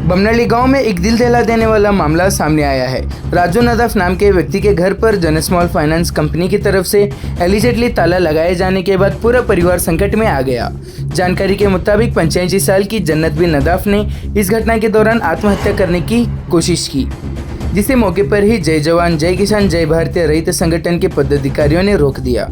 बमनहल्ली गांव में एक दिल दहला देने वाला मामला सामने आया है। राजू नदाफ नाम के व्यक्ति के घर पर जन स्मॉल फाइनेंस कंपनी की तरफ से एलिजेडली ताला लगाए जाने के बाद पूरा परिवार संकट में आ गया। जानकारी के मुताबिक 85 साल की जन्नत बिन नदाफ ने इस घटना के दौरान आत्महत्या करने की कोशिश की, जिसे मौके पर ही जय जवान जय किसान जय भारतीय रहित संगठन के पदाधिकारियों ने रोक दिया।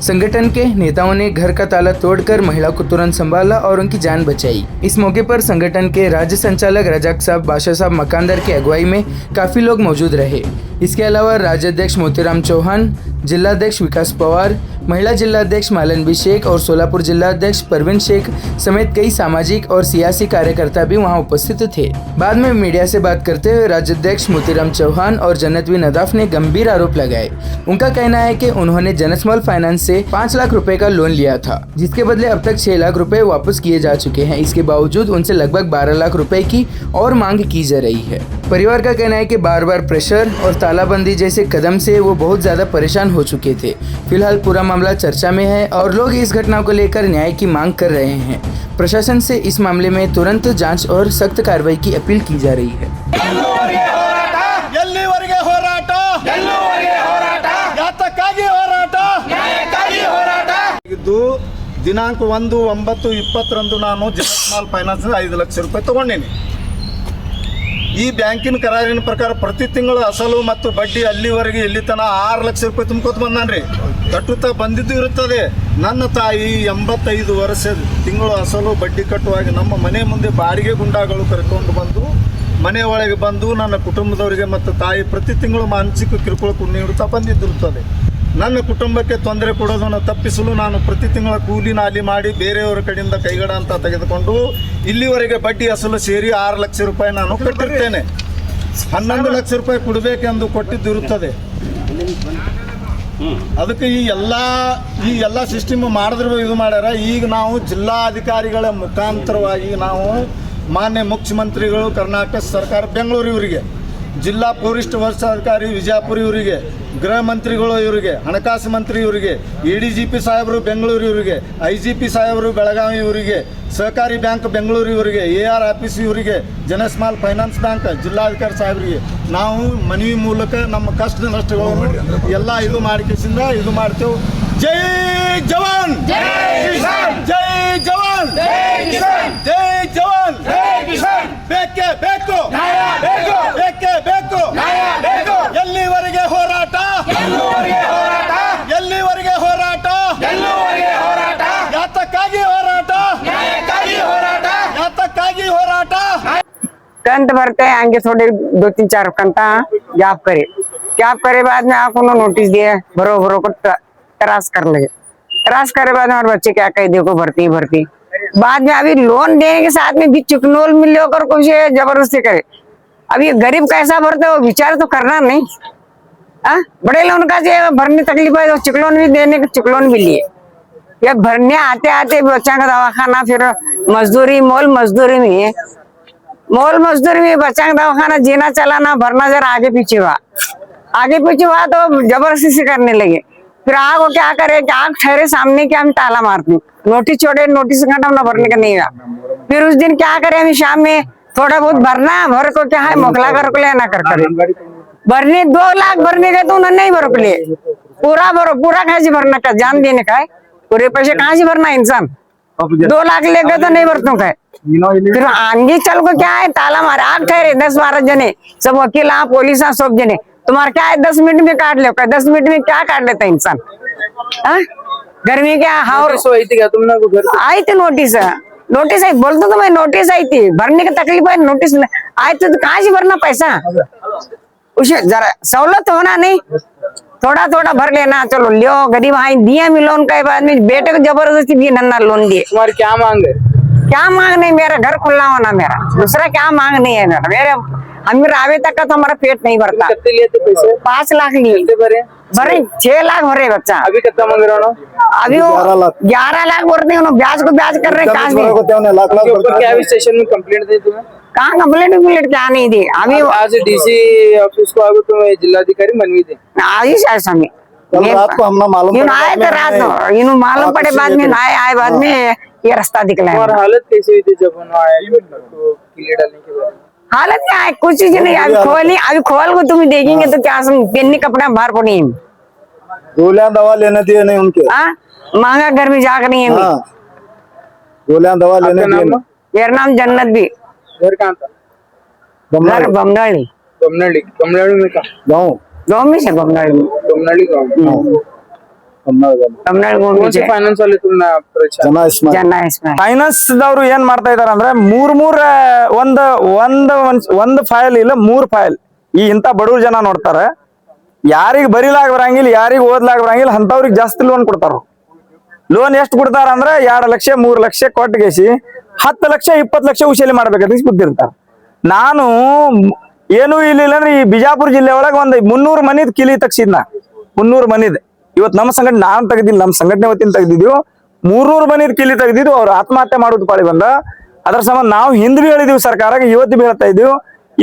संगठन के नेताओं ने घर का ताला तोड़कर महिला को तुरंत संभाला और उनकी जान बचाई। इस मौके पर संगठन के राज्य संचालक रजाक साहब बादशाह साहब मकानदार की अगुवाई में काफी लोग मौजूद रहे। इसके अलावा राज्याध्यक्ष मोतीराम चौहान, जिलाध्यक्ष विकास पवार, महिला जिलाध्यक्ष मालनबी शेख और सोलापुर जिलाध्यक्ष परवीन शेख समेत कई सामाजिक और सियासी कार्यकर्ता भी वहां उपस्थित थे। बाद में मीडिया से बात करते हुए राज्याध्यक्ष मोतीराम चौहान और जन्नत बिन नदाफ ने गंभीर आरोप लगाए। उनका कहना है कि उन्होंने जन स्मॉल फाइनेंस से 5 लाख रुपए का लोन लिया था, जिसके बदले अब तक 6 लाख रुपए वापस किए जा चुके हैं। इसके बावजूद उनसे लगभग 12 लाख रुपए की और मांग की जा रही है। परिवार का कहना है कि बार बार प्रेशर और तालाबंदी जैसे कदम से वो बहुत ज्यादा परेशान हो चुके थे। फिलहाल पूरा मामला चर्चा में है और लोग इस घटना को लेकर न्याय की मांग कर रहे हैं। प्रशासन से इस मामले में तुरंत जांच और सख्त कार्रवाई की अपील की जा रही है। ದಿನಾಂಕ 1/9/20 ನಾನು ಜನ ಸ್ಮಾಲ್ ಫೈನಾನ್ಸ್ 5 ಲಕ್ಷ ರೂಪಾಯಿ ತಗೊಂಡೇನೆ। ಈ ಬ್ಯಾಂಕಿನ ಕರಾರಿನ ಪ್ರಕಾರ ಪ್ರತಿ ತಿಂಗಳು ಅಸಲು ಮತ್ತು ಬಡ್ಡಿ ಅಲ್ಲಿವರೆಗೆ ಇಲ್ಲಿ ತನ 6 ಲಕ್ಷ ರೂಪಾಯಿ ತುಂಬ್ಕೋತ ಬಂದಾನ್ರಿ। ಕಟ್ಟುತ್ತಾ ಬಂದಿದ್ದು ಇರುತ್ತದೆ। ನನ್ನ ತಾಯಿ 85 ವರ್ಷ ತಿಂಗಳು ಅಸಲು ಬಡ್ಡಿ ಕಟ್ಟುವಾಗ ನಮ್ಮ ಮನೆ ಮುಂದೆ ಬಾಡಿಗೆ ಗುಂಡಾಗಳು ಕರ್ಕೊಂಡು ಬಂದು ಮನೆ ಒಳಗೆ ಬಂದು ನನ್ನ ಕುಟುಂಬದವರಿಗೆ ಮತ್ತು ತಾಯಿ ಪ್ರತಿ ತಿಂಗಳು ಮಾನಸಿಕ ಕಿರುಕುಳ ನೀಡುತ್ತಾ ಬಂದಿದ್ದಿರುತ್ತದೆ। ನನ್ನ ಕುಟುಂಬಕ್ಕೆ ತೊಂದರೆ ಕೊಡೋದನ್ನು ತಪ್ಪಿಸಲು ನಾನು ಪ್ರತಿ ತಿಂಗಳ ಕೂಲಿ ನಾಲಿ ಮಾಡಿ ಬೇರೆಯವರ ಕಡೆಯಿಂದ ಕೈಗಡ ಅಂತ ತೆಗೆದುಕೊಂಡು ಇಲ್ಲಿವರೆಗೆ ಬಡ್ಡಿ ಅಸಲು ಸೇರಿ 6 ಲಕ್ಷ ರೂಪಾಯಿ ನಾನು ಕಟ್ಟಿರ್ತೇನೆ। 11 ಲಕ್ಷ ರೂಪಾಯಿ ಕೊಡಬೇಕೆಂದು ಕೊಟ್ಟಿದ್ದಿರುತ್ತದೆ। ಅದಕ್ಕೆ ಈ ಎಲ್ಲ ಸಿಸ್ಟಮ್ ಮಾಡಿದ್ರು ಇದು ಮಾಡ್ಯಾರ। ಈಗ ನಾವು ಜಿಲ್ಲಾಧಿಕಾರಿಗಳ ಮುಖಾಂತರವಾಗಿ ನಾವು ಮಾನ್ಯ ಮುಖ್ಯಮಂತ್ರಿಗಳು ಕರ್ನಾಟಕ ಸರ್ಕಾರ ಬೆಂಗಳೂರು ಇವರಿಗೆ, ಜಿಲ್ಲಾ ಪೊಲೀಸ್ ವರಿಷ್ಠಾಧಿಕಾರಿ ವಿಜಯಪುರ ಇವರಿಗೆ, ಗೃಹ ಮಂತ್ರಿಗಳು ಇವರಿಗೆ, ಹಣಕಾಸು ಮಂತ್ರಿ ಇವರಿಗೆ, ADGP ಸಾಹೇಬರು ಬೆಂಗಳೂರು ಇವರಿಗೆ, IGP ಸಾಹೇಬರು ಬೆಳಗಾವಿ ಇವರಿಗೆ, ಸಹಕಾರಿ ಬ್ಯಾಂಕ್ ಬೆಂಗಳೂರು ಇವರಿಗೆ, AR ಆಫೀಸ್ ಇವರಿಗೆ, ಜನ ಸ್ಮಾಲ್ ಫೈನಾನ್ಸ್ ಬ್ಯಾಂಕ್ ಜಿಲ್ಲಾಧಿಕಾರಿ ಸಾಹೇಬರಿಗೆ ನಾವು ಮನವಿ ಮೂಲಕ ನಮ್ಮ ಕಷ್ಟ ನಷ್ಟಗಳನ್ನು ಎಲ್ಲ ಇದು ಮಾಡಿಕೆಸಿಂದ ಇದು ಮಾಡ್ತೇವೆ। ಜೈ ಜವಾನ್ ಜೈ ಕಿಸಾನ್, ಜೈ ಜವಾನ್ ಜೈ ಕಿಸಾನ್, ಜೈ ಜವಾನ್ ಜೈ ಕಿಸಾನ್। ಬೇಕೇ ಬೇಕು ನ್ಯಾಯ ಬೇಕು, ಬೇಕೇ ಬೇಕು ನ್ಯಾಯ ಬೇಕು। ಎಲ್ಲಿವರೆಗೆ ಹೋರಾಟ, ಎಲ್ಲಿವರೆಗೆ ಹೋರಾಟ, ಎಲ್ಲಿವರೆಗೆ ಹೋರಾಟ, ಎಲ್ಲಿವರೆಗೆ ಹೋರಾಟ, ಯಾತಕ್ಕಾಗಿ ಹೋರಾಟ, ನ್ಯಾಯಕ್ಕಾಗಿ ಹೋರಾಟ, ಯಾತಕ್ಕಾಗಿ ಹೋರಾಟ। कंत भरते हैं आगे थोड़े 2-3-4 घंटा गैप करे बाद में आपको नोटिस दिए भरो को त्रास कर लगे। त्रास करे बाद में हमारे बच्चे क्या कहे देखो भर्ती बाद में अभी लोन देने के साथ में भी चुकनोल मिल होकर कुछ जबरदस्ती करे। अभी गरीब कैसा भरते हो विचार तो करना नहीं। बड़े लोन का जो भरने तकलीफ है तो चुकलोन भी देने के चुकलोन भी लिए। या भरने आते बच्चा का दवाखाना, फिर मजदूरी मोल मजदूरी में बच्चा का दवाखाना जीना चलाना भरना जरा आगे पीछे हुआ तो जबरदस्ती से करने लगे। फिर आग वो क्या करे कि आग ठहरे सामने के हम ताला मारते, नोटिस छोड़े, नोटिस घंटा ना भरने का नहीं हुआ। फिर उस दिन क्या करे हम शाम में थोड़ा बहुत भरना, भर को क्या है मोकला कर लेना कर करे भरने 2 लाख भरने गए तो उन्होंने नहीं भर के लिए पूरा कहाँ से भरना का जान देने का है, पूरे पैसे कहाँ से भरना इंसान 2 लाख ले गए तो नहीं भरतों का। फिर आगे चल को क्या है ताला मारे, आग ठहरे 10-12 जने सब वकील पुलिस सब जने तुम्हारा क्या है 10 मिनट में काट लो। 10 मिनट में क्या काट लेता इंसान। गर्मी क्या आई थी नोटिस आई बोल तो मैं नोटिस आई थी भरने की तकलीफ है। नोटिस आई तो कहाँ से भरना पैसा, उसे जरा सहूलत होना नहीं, थोड़ा भर लेना। चलो लियो गरीब आई दिया में लोन का बाद में बेटे को जबरदस्ती दिए नन्ना लोन दिए। तुम्हारी क्या मांग है? क्या मांग नहीं, मेरा घर खुलना होना, मेरा दूसरा क्या मांग नहीं है। मेरे अमीर आवे तक का तो हमारा पेट नहीं भरता। कितने लिए थे पैसे? 5 लाख लिए भरे 6 लाख भरे बच्चा। अभी कितना मांग रहा हूँ? अभी 11 लाख भरते हैं, ब्याज को ब्याज कर रहे हैं। क्या स्टेशन में कंप्लेंट दी तुम्हें? कहाँ कंप्लेंट क्या नहीं दी। अभी आज DC ऑफिस को आगे तो जिलाधिकारी मनवी थे आज ही समय रात को हमने मालूम आए थे, रात को मालूम पड़े बाद में आए बाद में ये रास्ता दिखला है। हालत कैसी हुई थी जब उन्होंने आया किले डालने के बाद? हालत क्या है, कुछ चीज नहीं। अभी खोल को तुम देखेंगे तो क्या पेन्नी कपड़ा बाहर पड़ी है। गोलियां दवा लेने दिए नहीं उनके। हाँ, महंगा घर में जाकर नहीं है। हाँ, गोलियां दवा लेने दिए नहीं। मेरा नाम जन्नत भी। घर कहाँ था? घर बमनाली। बमनहಳ್ಳಿ। बमनहಳ್ಳಿ में कहाँ? गाँव गाँव में से बमनाली में। बमनहಳ್ಳಿ गाँव। बमनाली गाँव में से। ಫೈನಾನ್ಸ್ ಅಲ್ಲಿ तुमने जना इस्माइल जाना है इसमें। ಫೈನಾನ್ಸ್ ದವ್ರು ಏನ್ ಮಾಡ್ತಾ ಇದಾರೆ ಅಂದ್ರೆ ಮೂರ್ ಒಂದ್ ಫೈಲ್ ಇಲ್ಲ 3 ಫೈಲ್ ಈ ಇಂತ ಬಡವ್ರ ಜನ ನೋಡ್ತಾರ. ಯಾರಿಗ ಬರಿಲಾಗ ಬರಂಗಿಲ್ಲ, ಯಾರಿಗ ಓದ್ಲಾಗ ಬರಂಗಿಲ್ಲ ಅಂತವ್ರಿಗೆ ಜಾಸ್ತಿ ಲೋನ್ ಕೊಡ್ತಾರ. ಲೋನ್ ಎಷ್ಟು ಕೊಡ್ತಾರ ಅಂದ್ರೆ 2 ಲಕ್ಷ 3 ಲಕ್ಷ ಕೊಟ್ಟಿಗೆಸಿ 10 ಲಕ್ಷ 20 ಲಕ್ಷ ಉಶಾಲಿ ಮಾಡ್ಬೇಕಂತ ಕೂತಿರ್ತಾರ. ನಾನು ಏನು ಇಲ್ಲ ಅಂದ್ರೆ ಈ ಬಿಜಾಪುರ ಜಿಲ್ಲೆ ಒಳಗೆ ಒಂದು 300 ಮನಿದ್ ಕಿಲಿ ತಗ್ಸಿದ್ನ. 300 ಮನಿದ್ ಇವತ್ತು ನಮ್ಮ ಸಂಘಟನೆ ನಾನ್ ತೆಗ್ದಿಲ್ಲ, ನಮ್ಮ ಸಂಘಟನೆ ವತಿಯಿಂದ ತೆಗ್ದಿದ್ವಿ. 300 ಮನಿದ್ ಕಿಲಿ ತೆಗ್ದಿದ್ವು. ಅವ್ರು ಆತ್ಮಹತ್ಯೆ ಮಾಡೋದು ಪಾಳಿ ಬಂದ. ಅದ್ರ ಸಂಬಂಧ ನಾವು ಹಿಂದ್ ಬಿ ಹೇಳಿದೀವಿ ಸರ್ಕಾರಕ್ಕೆ, ಇವತ್ತು ಬಿ ಹೇಳ್ತಾ ಇದೀವಿ.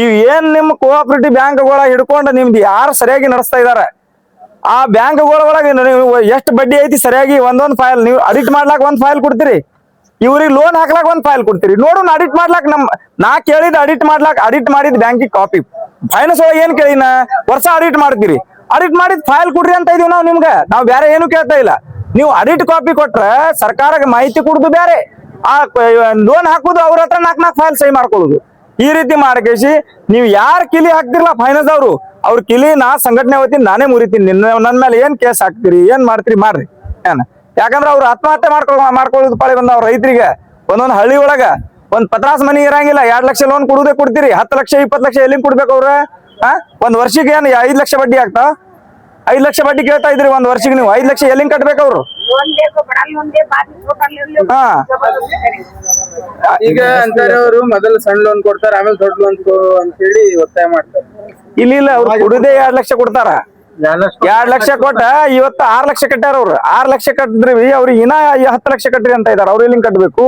ಇವ್ ಏನ್ ನಿಮ್ಮ ಕೋಆಪರೇಟಿವ್ ಬ್ಯಾಂಕ್ಗಳ ಹಿಡ್ಕೊಂಡು ನಿಮ್ದು ಯಾರು ಸರಿಯಾಗಿ ನಡೆಸ್ತಾ ಇದಾರೆ ಆ ಬ್ಯಾಂಕ್ಗಳ ಒಳಗೆ ಎಷ್ಟು ಬಡ್ಡಿ ಐತಿ ಸರಿಯಾಗಿ ಒಂದೊಂದು ಫೈಲ್ ನೀವು ಅಡಿಟ್ ಮಾಡ್ಲಾಕ್ ಒಂದ್ ಫೈಲ್ ಕೊಡ್ತೀರಿ, ಇವ್ರಿಗೆ ಲೋನ್ ಹಾಕ್ಲಾಕ್ ಒಂದ್ ಫೈಲ್ ಕೊಡ್ತೀರಿ. ನೋಡು ಅಡಿಟ್ ಮಾಡ್ಲಾಕ್ ನಾ ಕೇಳಿದ ಅಡಿಟ್ ಮಾಡಿದ ಬ್ಯಾಂಕಿಗೆ ಕಾಪಿ. ಫೈನಾನ್ಸ್ ಒಳಗೆ ಏನ್ ಕೇಳಿನ ವರ್ಷ ಅಡಿಟ್ ಮಾಡ್ತೀರಿ, ಅಡಿಟ್ ಮಾಡಿದ್ ಫೈಲ್ ಕೊಡ್ರಿ ಅಂತ ಇದೀವಿ ನಾವು ಬೇರೆ ಏನು ಕೇಳ್ತಾ ಇಲ್ಲ. ನೀವು ಅಡಿಟ್ ಕಾಪಿ ಕೊಟ್ರೆ ಸರ್ಕಾರಕ್ಕೆ ಮಾಹಿತಿ ಕೊಡುದು ಬೇರೆ, ಆ ಲೋನ್ ಹಾಕುದು ಅವ್ರ ಹತ್ರ 4 ಫೈಲ್ ಸಹಿ ಮಾಡ್ಕೊಳ್ಳುದು. ಈ ರೀತಿ ಮಾಡ್ಕೇಸಿ ನೀವು ಯಾರು ಕಿಲಿ ಹಾಕ್ತಿರಲ್ಲ ಫೈನಾನ್ಸ್ ಅವ್ರ ಕಿಲಿ ನಾ ಸಂಘಟನೆ ವತಿಯಿಂದ ನಾನೇ ಮುರಿತೀನಿ. ನನ್ನ ಮೇಲೆ ಏನ್ ಕೇಸ್ ಹಾಕ್ತಿರಿ ಏನ್ ಮಾಡ್ತೀರಿ ಮಾಡ್ರಿ ಏನ್. ಯಾಕಂದ್ರೆ ಅವ್ರು ಆತ್ಮಹತ್ಯೆ ಮಾಡ್ಕೊಳ್ಳೋದು ಪಾಳಿ ಬಂದ. ಅವ್ರ ರೈತರಿಗೆ ಒಂದೊಂದು ಹಳ್ಳಿ ಒಳಗ ಒಂದ್ ಪತ್ರಾಸ್ ಮನಿ ಇರಂಗಿಲ್ಲ, 2 ಲಕ್ಷ ಲೋನ್ ಕೊಡ್ತೀರಿ. 10 ಲಕ್ಷ 20 ಲಕ್ಷ ಎಲ್ಲಿ ಕೊಡ್ಬೇಕು ಅವ್ರ? ಒಂದ್ ವರ್ಷಕ್ಕೆ ಏನ್ 5 ಲಕ್ಷ ಬಡ್ಡಿ ಆಗ್ತಾವ? 5 ಲಕ್ಷ ಬಡ್ಡಿ ಕೇಳ್ತಾ ಇದ್ರಿ ಒಂದ್ ವರ್ಷಕ್ಕೆ, ನೀವು 5 ಲಕ್ಷ ಎಲ್ಲಿಂಗ್ ಕಟ್ಬೇಕು ಅವ್ರು? ಹಾ, ಈಗ ಅಂತಾರೆ ಅವರು ಮೊದಲು ಸಣ್ಣ ಲೋನ್ ಕೊಡ್ತಾರೆ, ಆಮೇಲೆ ದೊಡ್ಡ ಲೋನ್ ಅಂತ ಹೇಳಿ ಒತ್ತಾಯ ಮಾಡ್ತಾರೆ. ಇಲ್ಲ ಅವ್ರು ಕುಡುದೇ 2 ಲಕ್ಷ ಕೊಡ್ತಾರ. 2 ಲಕ್ಷ ಕೊಟ್ಟ ಇವತ್ತು 6 ಲಕ್ಷ ಕಟ್ಟಾರ ಅವ್ರು. 6 ಲಕ್ಷ ಕಟ್ಟಿದ್ರಿ ಅವ್ರಿಗೆ ಇನ್ನ 10 ಲಕ್ಷ ಕಟ್ರಿ ಅಂತ ಇದಾರೆ. ಅವ್ರು ಎಲ್ಲಿಂಗ್ ಕಟ್ಬೇಕು?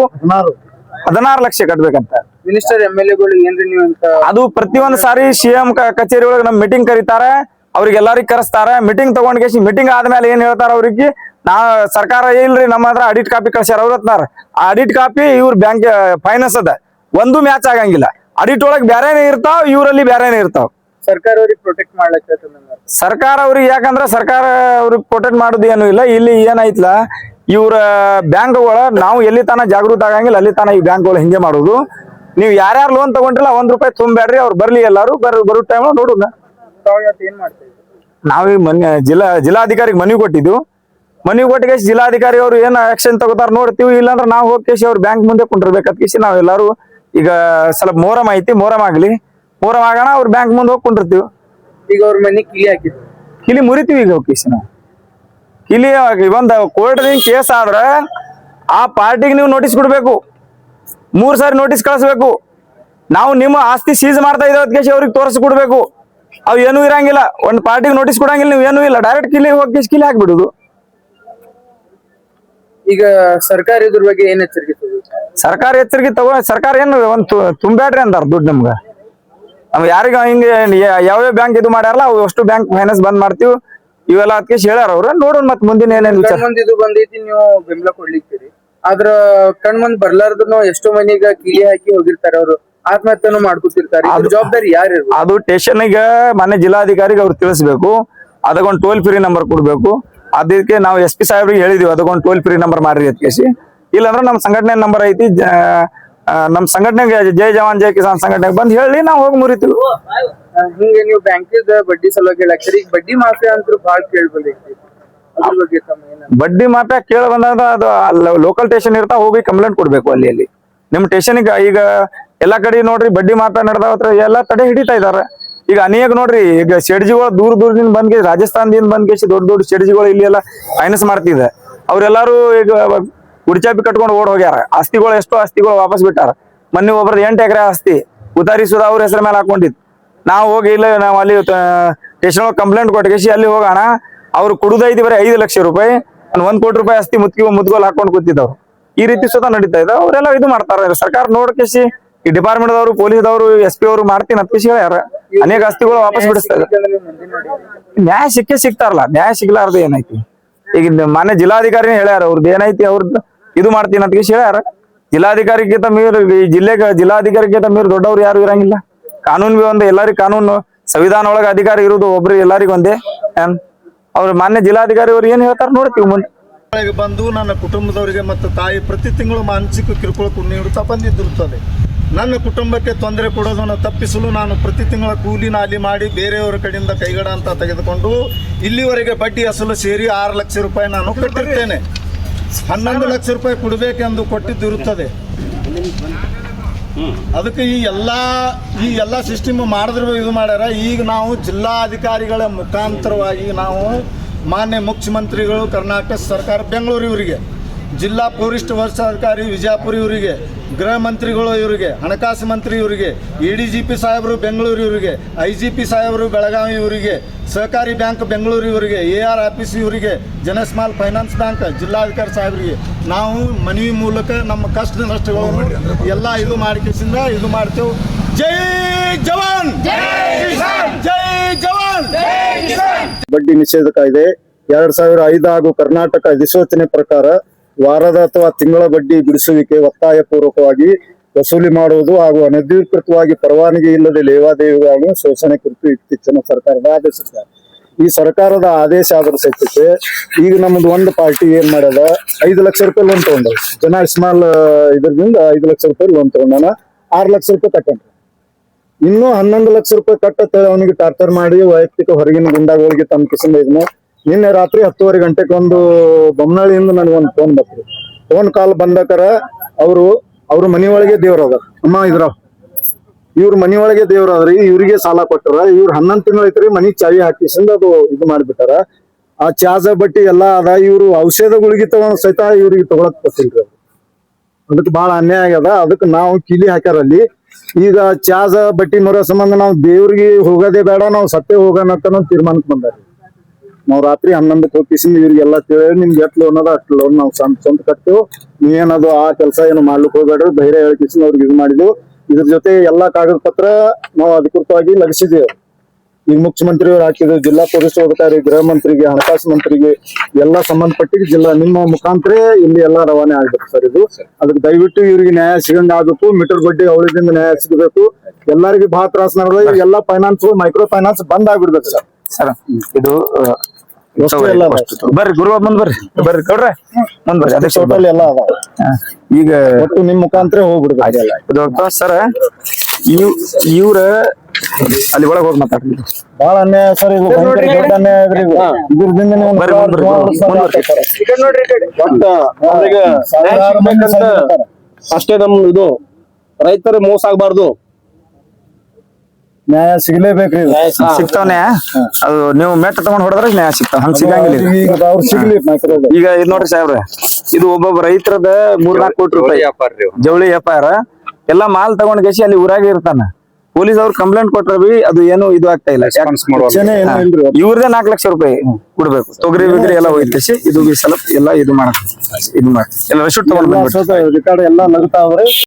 16 ಲಕ್ಷ ಕಟ್ಬೇಕಂತ. ಮಿನಿಸ್ಟರ್ MLA ಗಳು ಏನ್ರಿ ನೀವು ಅಂತ ಅದು ಪ್ರತಿಯೊಂದು ಸಾರಿ CM ಕಚೇರಿ ಒಳಗೆ ನಮ್ ಮೀಟಿಂಗ್ ಕರೀತಾರೆ, ಅವ್ರಿಗೆ ಎಲ್ಲಾರಿಗೆ ಕರೆಸ್ತಾರ. ಮೀಟಿಂಗ್ ತಗೊಂಡ್ಕೇಸಿ ಮೀಟಿಂಗ್ ಆದ್ಮೇಲೆ ಏನ್ ಹೇಳ್ತಾರ ಅವ್ರಿಗೆ, ನಾ ಸರ್ಕಾರ ಇಲ್ರಿ ನಮ್ಮ ಹತ್ರ ಅಡಿಟ್ ಕಾಪಿ ಕಳ್ಸ್ಯಾರ ಅವ್ರ ಹತ್ನಾರ. ಆ ಅಡಿಟ್ ಕಾಪಿ ಇವ್ರ ಬ್ಯಾಂಕ್ ಫೈನಾನ್ಸ್ ಅದ ಒಂದು ಮ್ಯಾಚ್ ಆಗಂಗಿಲ್ಲ. ಅಡಿಟ್ ಒಳಗ್ ಬ್ಯಾರೇನೆ ಇರ್ತಾವ, ಇವರಲ್ಲಿ ಬ್ಯಾರೇನೆ ಇರ್ತಾವ. ಸರ್ಕಾರ ಅವ್ರಿಗೆ ಪ್ರೊಟೆಕ್ಟ್ ಮಾಡ್ಲಕ್ಕ ಸರ್ಕಾರ ಅವ್ರಿಗೆ, ಯಾಕಂದ್ರ ಸರ್ಕಾರ ಅವ್ರಿಗೆ ಪ್ರೊಟೆಕ್ಟ್ ಮಾಡೋದು ಏನು ಇಲ್ಲ. ಇಲ್ಲಿ ಏನೈತ್ಲ ಇವ್ರ ಬ್ಯಾಂಕ್ಗಳ ನಾವು ಎಲ್ಲಿ ತಾನ ಜಾಗೃತ ಆಗಂಗಿಲ್ಲ ಅಲ್ಲಿ ತಾನ ಈ ಬ್ಯಾಂಕ್ಗಳು ಹಿಂಗೆ ಮಾಡೋದು. ನೀವು ಯಾರ್ಯಾರು ಲೋನ್ ತಗೊಂಡ್ರಿಲ್ಲ ₹1 ತುಂಬಬೇಡ್ರಿ, ಅವ್ರು ಬರ್ಲಿ ಎಲ್ಲಾರು ಬರೋ ಟೈಮ್ ನೋಡೋಣ. ಏನ್ ಮಾಡ್ತಾ ಇದ್ರು? ನಾವ್ ಜಿಲ್ಲಾಧಿಕಾರಿಗೆ ಮನವಿ ಕೊಟ್ಟಿದ್ವು. ಮನವಿ ಕೊಟ್ಟಿಗೆ ಜಿಲ್ಲಾಧಿಕಾರಿ ಅವ್ರು ಏನ್ ಆಕ್ಷನ್ ತಗೋತಾರ ನೋಡ್ತೀವಿ. ಇಲ್ಲಾಂದ್ರೆ ನಾವು ಹೋಗಿ ಅವ್ರ ಬ್ಯಾಂಕ್ ಮುಂದೆ ಕುಂಡಿರ್ಬೇಕತ್ಕೇಸಿ ನಾವೆಲ್ಲರೂ ಈಗ ಸ್ವಲ್ಪ ಮೊಹರಂ ಐತಿ, ಮೊಹರಂ ಆಗ್ಲಿ, ಮೊಹರಂ ಆಗೋಣ ಅವ್ರ ಬ್ಯಾಂಕ್ ಮುಂದೆ ಹೋಗಿ ಕುಂಡಿರ್ತೀವಿ. ಈಗ ಅವ್ರ ಮನೆ ಕಿಲಿ ಹಾಕಿದ್ರು, ಕಿಲಿ ಮುರಿತೀವಿ. ಈಗ ಹೋಗಿ ನಾವು ಕಿಲಿ ಒಂದ್ ಕೋರ್ಟ್ ಕೇಸ್ ಆದ್ರ ಆ ಪಾರ್ಟಿಗೆ ನೀವು ನೋಟಿಸ್ ಕೊಡ್ಬೇಕು, 3 ಸಾರಿ ನೋಟಿಸ್ ಕಳಿಸ್ಬೇಕು. ನಾವು ನಿಮ್ಮ ಆಸ್ತಿ ಸೀಸ್ ಮಾಡ್ತಾ ಇದ್ದೇವೆ ಅವ್ರಿಗೆ ತೋರಿಸ್ಕೊಡ್ಬೇಕು. ಅವ್ ಏನೂ ಇರಂಗಿಲ್ಲ, ಒಂದ್ ಪಾರ್ಟಿಗೆ ನೋಟಿಸ್ ಕೊಡಂಗಿಲ್ಲ, ನೀವು ಏನೂ ಇಲ್ಲ, ಡೈರೆಕ್ಟ್ ಕಿಲಿ ಹೋಗಿ ಕಿಲಿ ಹಾಕ್ಬಿಡುದು. ಈಗ ಸರ್ಕಾರ ಇದ್ರ ಬಗ್ಗೆ ಏನ್ ಎಚ್ಚರಿಕೆ ಸರ್ಕಾರ ಎಚ್ಚರಿಕೆ ಸರ್ಕಾರ ಏನು ಒಂದ್ ತುಂಬ್ಯಾಡ್ರಿ ಅಂತಾರ ದುಡ್ಡು ನಮ್ಗ. ನಮ್ಗೆ ಯಾರಿಗ ಹಿಂಗೆ ಯಾವ್ಯಾವ ಬ್ಯಾಂಕ್ ಇದು ಮಾಡ್ಯಾರಲ್ಲ ಅವು ಅಷ್ಟು ಬ್ಯಾಂಕ್ ಫೈನಾನ್ಸ್ ಬಂದ್ ಮಾಡ್ತೀವಿ ಇವೆಲ್ಲ ಅದಕ್ಕೆ ಹೇಳ್ಯಾರ ಅವ್ರ. ನೋಡೋಣ ಮತ್ ಮುಂದಿನ ಏನೇನ್ ವಿಚಾರ. ಇದು ಬಂದೈತಿ, ನೀವು ಬೆಂಬಲ ಕೊಡ್ಲಿಕ್ಕಿರಿ. ಆದ್ರ ಕಣ್ಮಂದ್ ಬರ್ಲಾರ್ದು ಎಷ್ಟೋ ಮನಿಗ ಕಿಲಿ ಹಾಕಿ ಹೋಗಿರ್ತಾರೆ, ಅವ್ರು ಆತ್ಮಹತ್ಯೆನೂ ಮಾಡ್ಕೊತಿರ್ತಾರೆ. ಜವಾಬ್ದಾರಿ ಯಾರು? ಅದು ಸ್ಟೇಷನ್ಗೆ ಮನೆ ಜಿಲ್ಲಾಧಿಕಾರಿಗೆ ಅವ್ರು ತಿಳಿಸ್ಬೇಕು. ಅದಕ್ಕೊಂದು ಟೋಲ್ ಫ್ರೀ ನಂಬರ್ ಕೊಡ್ಬೇಕು. ಅದಕ್ಕೆ ನಾವು SP ಸಾಹೇಬ್ರಿಗೆ ಹೇಳಿದೀವಿ, ಅದಕ್ಕೊಂದು ಟೋಲ್ ಫ್ರೀ ನಂಬರ್ ಮಾಡ್ರಿ ಅದಕ್ಕೆ. ಇಲ್ಲಾಂದ್ರೆ ನಮ್ಮ ಸಂಘಟನೆ ನಂಬರ್ ಐತಿ, ನಮ್ ಸಂಘಟನೆಗೆ ಜೈ ಜವಾನ್ ಜೈ ಕಿಸಾನ್ ಸಂಘಟನೆಗೆ ಬಂದ್ ಹೇಳಿ ನಾವು ಹೋಗಿ ಮುರಿತೀವಿ. ಹಿಂಗೆ ನೀವು ಬ್ಯಾಂಕಿದ ಬಡ್ಡಿ ಸಲುವಾಗಿ ಹೇಳಕ್ತೀರಿ. ಈಗ ಬಡ್ಡಿ ಮಾಫಿಯಾ ಅಂತ ಭಾಳ ಕೇಳ್ಬೋದೈತಿ, ಅದ್ರ ಬಗ್ಗೆ ಬಡ್ಡಿ ಮಾಫಿಯಾ ಕೇಳ ಬಂದಾಗ ಅದು ಲೋಕಲ್ ಸ್ಟೇಷನ್ ಇರ್ತಾ ಹೋಗಿ ಕಂಪ್ಲೇಂಟ್ ಕೊಡ್ಬೇಕು. ಅಲ್ಲಿ ನಿಮ್ ಸ್ಟೇಷನ್ಗೆ ಈಗ ಎಲ್ಲಾ ಕಡೆ ನೋಡ್ರಿ ಬಡ್ಡಿ ಮಾಫಿಯಾ ನಡೆದವತ್ರ ಎಲ್ಲಾ ತಡೆ ಹಿಡಿತಾ ಇದಾರೆ. ಈಗ ಅನೇಕ ನೋಡ್ರಿ, ಈಗ ಶೆಡ್ಜಿಗಳು ದೂರದಿಂದ ಬಂದ್ ರಾಜಸ್ಥಾನದಿಂದ ಬಂದ್ ದೊಡ್ಡ ಶೆಡ್ಜಿಗಳು ಇಲ್ಲಿ ಎಲ್ಲ ಫೈನಾನ್ಸ್ ಮಾಡ್ತಿದೆ. ಅವ್ರೆಲ್ಲಾರು ಈಗ ಉಡ್ಚಾಪಿ ಕಟ್ಕೊಂಡು ಓಡ್ ಹೋಗ್ಯಾರ. ಆಸ್ತಿಗಳು ಎಷ್ಟೋ ಆಸ್ತಿಗಳು ವಾಪಸ್ ಬಿಟ್ಟಾರ. ಮೊನ್ನೆ ಒಬ್ರದ್ದು 8 ಎಕರೆ ಆಸ್ತಿ ಉದಾರಿಸುದ ಅವ್ರ ಹೆಸರ ಮೇಲೆ ಹಾಕೊಂಡಿದ್. ನಾವು ಹೋಗಿ ಇಲ್ಲ, ನಾವು ಅಲ್ಲಿ ಸ್ಟೇಷನ್ ಕಂಪ್ಲೇಂಟ್ ಕೊಟ್ಟಿಗೆ ಅಲ್ಲಿ ಹೋಗೋಣ. ಅವ್ರು ಕೊಡುದೈತಿ ಬರೀ 5 ಲಕ್ಷ ರೂಪಾಯಿ, 1 ಕೋಟಿ ರೂಪಾಯಿ ಆಸ್ತಿ ಮುದ್ಗೋಲ್ ಹಾಕೊಂಡು ಕೂತಿದ್ದವ್ರು. ಈ ರೀತಿ ಸುತ ನಡೀತಾ ಇದೆ. ಅವರೆಲ್ಲ ಇದು ಮಾಡ್ತಾರ. ಸರ್ಕಾರ ನೋಡ್ಕೇಸಿ ಈ ಡಿಪಾರ್ಟ್ಮೆಂಟ್ ದವರು, ಪೊಲೀಸ್ದವರು, SP ಅವರು ಮಾಡ್ತೀನಿ ಅತ್ಕೇಸಿ ಹೇಳ್ಯಾರ. ಅನೇಕ ಆಸ್ತಿಗಳು ವಾಪಸ್ ಬಿಡಿಸ್ತಾರೆ. ನ್ಯಾಯ ಸಿಗ್ತಾರಲ್ಲ, ನ್ಯಾಯ ಸಿಗ್ಲಾರ್ದು ಏನೈತಿ? ಈಗ ಮನೆ ಜಿಲ್ಲಾಧಿಕಾರಿನೇ ಹೇಳ್ಯಾರ, ಅವ್ರದ್ದು ಏನೈತಿ ಅವ್ರದ್ದು ಇದು ಮಾಡ್ತೀನಿ ಅಂತ ಹೇಳ್ಯಾರ. ಜಿಲ್ಲಾಧಿಕಾರಿಗಿಂತ ಮೀರು ಈ ಜಿಲ್ಲೆಗೆ ಜಿಲ್ಲಾಧಿಕಾರಿಗಿಂತ ಮೀರು ದೊಡ್ಡವ್ರು ಯಾರು ಇರಂಗಿಲ್ಲ. ಕಾನೂನು ಬಿ ಒಂದೇ, ಎಲ್ಲರಿಗೂ ಕಾನೂನು ಸಂವಿಧಾನ ಒಳಗ ಅಧಿಕಾರ ಇರುವುದು ಒಬ್ರಿಗೆ ಎಲ್ಲರಿಗೂ ಒಂದೇ. ಏನ್ ಅವ್ರ ಮಾನ್ಯ ಜಿಲ್ಲಾಧಿಕಾರಿ ಅವ್ರು ಏನ್ ಹೇಳ್ತಾರ ನೋಡ್ತೀವಿ ಮುಂದೆ. ಬಂದು ನನ್ನ ಕುಟುಂಬದವರಿಗೆ ಮತ್ತು ತಾಯಿ ಪ್ರತಿ ತಿಂಗಳು ಮಾನಸಿಕ ಕಿರುಕುಳ ನೀಡುತ್ತಾ ಬಂದಿದ್ದಿರುತ್ತದೆ. ನನ್ನ ಕುಟುಂಬಕ್ಕೆ ತೊಂದರೆ ಕೊಡೋದನ್ನು ತಪ್ಪಿಸಲು ನಾನು ಪ್ರತಿ ತಿಂಗಳ ಕೂಲಿ ನಾಲಿ ಮಾಡಿ ಬೇರೆಯವರ ಕಡೆಯಿಂದ ಕೈಗಡ ಅಂತ ತೆಗೆದುಕೊಂಡು ಇಲ್ಲಿವರೆಗೆ ಬಡ್ಡಿ ಅಸಲು ಸೇರಿ 6 ಲಕ್ಷ ರೂಪಾಯಿ ನಾನು ಕಟ್ಟಿರ್ತೇನೆ. 11 ಲಕ್ಷ ರೂಪಾಯಿ ಕೊಡಬೇಕೆಂದು ಕೊಟ್ಟಿದ್ದಿರುತ್ತದೆ. ಅದಕ್ಕೆ ಈ ಎಲ್ಲ ಸಿಸ್ಟಮ್ ಮಾಡಿದ್ರು ಇದು ಮಾಡ್ಯಾರ. ಈಗ ನಾವು ಜಿಲ್ಲಾಧಿಕಾರಿಗಳ ಮುಖಾಂತರವಾಗಿ ನಾವು ಮಾನ್ಯ ಮುಖ್ಯಮಂತ್ರಿಗಳು, ಕರ್ನಾಟಕ ಸರ್ಕಾರ ಬೆಂಗಳೂರು ಇವರಿಗೆ, ಜಿಲ್ಲಾ ಪೊಲೀಸ್ ವರಿಷ್ಠಾಧಿಕಾರಿ ವಿಜಯಪುರ ಇವರಿಗೆ, ಗೃಹ ಮಂತ್ರಿಗಳು ಇವರಿಗೆ, ಹಣಕಾಸು ಮಂತ್ರಿ ಇವರಿಗೆ, ADGP ಸಾಹೇಬರು ಬೆಂಗಳೂರು ಇವರಿಗೆ, IGP ಸಾಹೇಬರು ಬೆಳಗಾವಿ ಇವರಿಗೆ, ಸಹಕಾರಿ ಬ್ಯಾಂಕ್ ಬೆಂಗಳೂರು ಇವರಿಗೆ, AR ಆಫೀಸ್ ಇವರಿಗೆ, ಜನಸ್ಮಾಲ್ ಫೈನಾನ್ಸ್ ಬ್ಯಾಂಕ್ ಜಿಲ್ಲಾಧಿಕಾರಿ ಸಾಹೇಬರಿಗೆ ನಾವು ಮನವಿ ಮೂಲಕ ನಮ್ಮ ಕಷ್ಟ ನಷ್ಟಗಳನ್ನು ಎಲ್ಲ ಇದು ಮಾಡಿಕೆಸಿಂದ ಇದು ಮಾಡ್ತೇವೆ. ಜೈ ಜವಾನ್, ಜೈ ಜವಾನ್. ಬಡ್ಡಿ ನಿಷೇಧ ಕಾಯ್ದೆ 2005 ಹಾಗೂ ಕರ್ನಾಟಕ ಅಧಿಸೂಚನೆ ಪ್ರಕಾರ ವಾರದ ಅಥವಾ ತಿಂಗಳ ಬಡ್ಡಿ ಬಿಡಿಸುವಿಕೆ ಒತ್ತಾಯಪೂರ್ವಕವಾಗಿ ವಸೂಲಿ ಮಾಡುವುದು ಹಾಗೂ ಅನಧಿಕೃತವಾಗಿ ಪರವಾನಗಿ ಇಲ್ಲದೆ ಲೇವಾದೇವಿಗಳನ್ನು ಶೋಷಣೆ ಕುರಿತು ಇತ್ತೀಚಿನ ಸರ್ಕಾರದ ಆದೇಶ. ಈ ಸರ್ಕಾರದ ಆದೇಶ ಆದ್ರ ಸಹಿತಕ್ಕೆ ಈಗ ನಮ್ದು ಒಂದು ಪಾರ್ಟಿ ಏನ್ ಮಾಡ್ಯದ 5 ಲಕ್ಷ ರೂಪಾಯಿ ಲೋನ್ ತಗೊಂಡ ಜನ ಇಸ್ಮಾಲ್ ಇದರಿಂದ 5 ಲಕ್ಷ ರೂಪಾಯಿ ಲೋನ್ ತಗೊಂಡಾನ, 6 ಲಕ್ಷ ರೂಪಾಯಿ ಕಟ್ಟಂತ. ಇನ್ನೂ 11 ಲಕ್ಷ ರೂಪಾಯಿ ಕಟ್ಟತ್ತೇಳಿ ಅವನಿಗೆ ಟಾರ್ಚರ್ ಮಾಡಿ ವೈಯಕ್ತಿಕ ಹೊರಗಿನ ಗುಂಡಾಗಳಿಗೆ ತಮ್ಮ ಕಿಸಿಂದ ಇದನ್ನ ನಿನ್ನೆ ರಾತ್ರಿ 10:30 ಗಂಟೆಗೆ ಒಂದು ಬೊಮ್ಮನಹಳ್ಳಿಯಿಂದ ನನಗೊಂದು ಫೋನ್ ಬರ್ತದೆ. ಫೋನ್ ಕಾಲ್ ಬಂದಕರ ಅವ್ರ ಮನಿ ಒಳಗೆ ದೇವ್ರದ ಅಮ್ಮ ಇದ್ರ ಇವ್ರ ಮನಿ ಒಳಗೆ ದೇವ್ರಾದ್ರಿ, ಇವ್ರಿಗೆ ಸಾಲ ಕೊಟ್ಟಾರ. ಇವ್ರು 11 ತಿಂಗಳು ಐತ್ರಿ ಮನಿ ಚಾವಿ ಹಾಕಿಸಿಂದ ಅದು ಇದು ಮಾಡ್ಬಿಟ್ಟಾರ. ಆ ಚಾಜ ಬಟ್ಟಿ ಎಲ್ಲಾ ಅದ. ಇವ್ರು ಔಷಧ ಗುಳಿಗೆ ತಗೊಂಡ್ ಸಹಿತ ಇವ್ರಿಗೆ ತಗೊಳಕ್ ಗೊತ್ತಿಲ್ರಿ. ಅದಕ್ಕೆ ಬಹಳ ಅನ್ಯಾಯ ಆಗ್ಯದ. ಅದಕ್ಕೆ ನಾವು ಕೀಲಿ ಹಾಕ್ಯಾರಲ್ಲಿ. ಈಗ ಚಾಜ ಬಟ್ಟಿ ಮರೋ ಸಂಬಂಧ ನಾವು ದೇವ್ರಿಗೆ ಹೋಗೋದೇ ಬೇಡ, ನಾವು ಸತ್ತೇ ಹೋಗೋಣ ಅಂತ ತೀರ್ಮಾನಕ್ಕೆ ಬಂದಾರಿ. ನಾವು ರಾತ್ರಿ 11ಕ್ಕೆ ಹೋಗಿಸಿಂದ ಇವ್ರಿಗೆಲ್ಲ ತಿಳಿ ನಿಮ್ಗೆ ಎಷ್ಟು ಲೋನ್ ಅದ ಅಷ್ಟು ಲೋನ್ ನಾವು ಸ್ವಂತ ಕಟ್ತೇವೆ, ನೀವೇನದು ಆ ಕೆಲಸ ಏನು ಮಾಡ್ಲಿಕ್ಕೆ ಹೋಗ್ಬೇಡ್ರಿ ಧೈರ್ಯ ಹೇಳ್ಕಿಸಿಂದ ಅವ್ರಿಗೆ ಇದು ಮಾಡಿದ್ವು. ಇದ್ರ ಜೊತೆ ಎಲ್ಲಾ ಕಾಗದ ಪತ್ರ ನಾವು ಅಧಿಕೃತವಾಗಿ ಲಗಿಸಿದ್ದೇವೆ. ಈಗ ಮುಖ್ಯಮಂತ್ರಿಯವರು ಹಾಕಿದ್ರು, ಜಿಲ್ಲಾ ಪೊಲೀಸ್ ಅಧಿಕಾರಿ, ಗೃಹ ಮಂತ್ರಿಗೆ, ಹಣಕಾಸು ಮಂತ್ರಿಗೆ ಎಲ್ಲ ಸಂಬಂಧಪಟ್ಟಿಗೆ ಜಿಲ್ಲಾ ನಿಮ್ಮ ಮುಖಾಂತರ ಇಲ್ಲಿ ಎಲ್ಲ ರವಾನೆ ಆಗ್ಬೇಕು ಸರ್. ಇದು ಅದಕ್ಕೆ ದಯವಿಟ್ಟು ಇವ್ರಿಗೆ ನ್ಯಾಯ ಸಿಗಂಗ ಆಗ್ಬೇಕು. ಮೀಟರ್ ಬಡ್ಡಿ ಅವಳಿದಿಂದ ನ್ಯಾಯ ಸಿಗಬೇಕು. ಎಲ್ಲರಿಗೂ ಬಹಳ ತ್ರಾಸ ನಡೆದ. ಎಲ್ಲ ಫೈನಾನ್ಸ್ ಮೈಕ್ರೋ ಫೈನಾನ್ಸ್ ಬಂದ್ ಆಗ್ಬಿಡ್ಬೇಕು ಸರ್. ಸರ್ ಇದು ಬರ್ರಿ ಗುರು ಬರ್ರಿ ಕೊಡ್ರೆ ಮುಂದ್ ಬರ್ರಿ. ಅದೇ ಟೋಟಲ್ ಎಲ್ಲ ಅದ. ಈಗ ಒಟ್ಟು ನಿಮ್ ಮುಖಾಂತರ ಹೋಗ್ಬಿಡ್ಬೇಕು ಸರ್. ಇವ್ರ ಅಲ್ಲಿ ಒಳಗೆ ಹೋಗಿ ಮಾತಾಡ್ರಿ. ಬಹಳ ಅನ್ಯಾಯ ಸರ್. ಇದು ಭಯಂಕರ ದೊಡ್ಡ ಅನ್ಯಾಯ ಆದ್ರಿ. ಇದ್ರದಿಂದ ನೀವು ಅಷ್ಟೇ ನಮ್ ಇದು ರೈತರ ಮೋಸ ಆಗ್ಬಾರ್ದು. ನ್ಯಾಯ ಸಿಗ್ಲೇಬೇಕ್ರಿ. ಸಿಗ್ತಾವನೆ ಅದು ನೀವು ಮೆಟ್ಟ ತಗೊಂಡ್ ಹೊಡೆದ್ರೆ ನ್ಯಾಯ ಸಿಗ್ತಾವ. ಹಂಗ ಸಿಗಂಗಿಲ್ಲ. ಅವ್ರು ಸಿಗ್ಲಿ. ಈಗ ಇದು ನೋಡ್ರಿ ಸಾಹೇಬ್ರ, ಇದು ಒಬ್ಬೊಬ್ಬ ರೈತರದ 3-4 ಕೋಟಿ ರೂಪಾಯಿ ಜವಳಿ ವ್ಯಾಪಾರ ಎಲ್ಲಾ ಮಾಲ್ ತಗೊಂಡ್ ಗೆಸಿ ಅಲ್ಲಿ ಊರಾಗೆ ಇರ್ತಾನ. ಪೊಲೀಸ್ ಅವ್ರು ಕಂಪ್ಲೇಂಟ್ ಕೊಟ್ರ ಬಿ ಅದು ಏನು ಇದು ಆಗ್ತಾ ಇಲ್ಲ. ಇವ್ರದೇ 4 ಲಕ್ಷ ರೂಪಾಯಿ ಕೊಡ್ಬೇಕು. ತೊಗರಿ ಬಿಗ್ರಿ ಎಲ್ಲ ಹೋಯ್ತೇಸಿ ಇದು ಸ್ವಲ್ಪ ಎಲ್ಲ ಇದು ಮಾಡಿ ಎಲ್ಲ ರಶೀಟ್ ತಗೊಂಡ್ ರಿಕಾರ್ಡ್ ಎಲ್ಲ ನಗ್ತಾವ್ರಿ.